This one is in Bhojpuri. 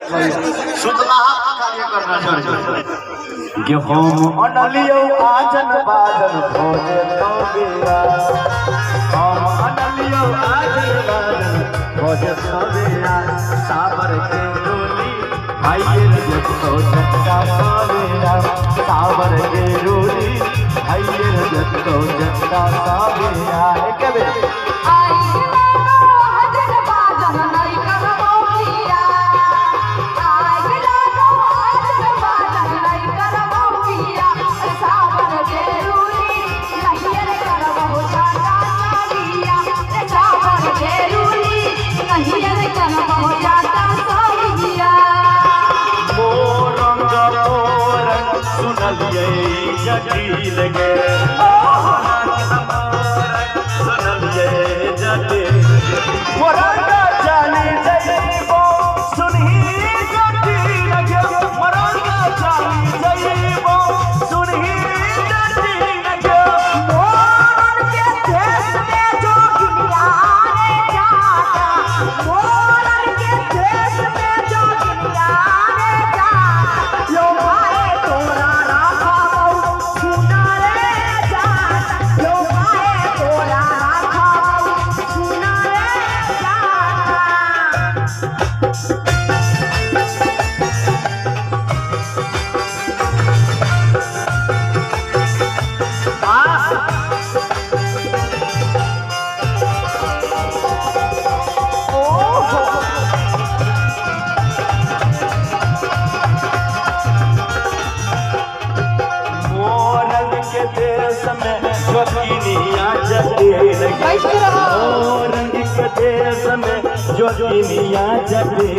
सुतलाहा कार्य करना चाहिए गेहूं अनलियो आजन बाजन भोजे तो बेरा हम अनलियो आजन बाजन भोजे तो बेरा साबर के रोली भाई जतो जत्ता सावेरा साबर के रोली भाई जतो जत्ता सावेरा एक बेर जटिल गे सुनलिए जटिल मोरंगा जाने जइबो सुनही जटिल गे मोरंगा जाने जइबो सुनही जटिल गे मोरन के देश में जो दुनिया रे जाता मोरन के देश में जो दुनिया रे जाता लो भाई तोरा रंग के देश में जो दुनिया जटे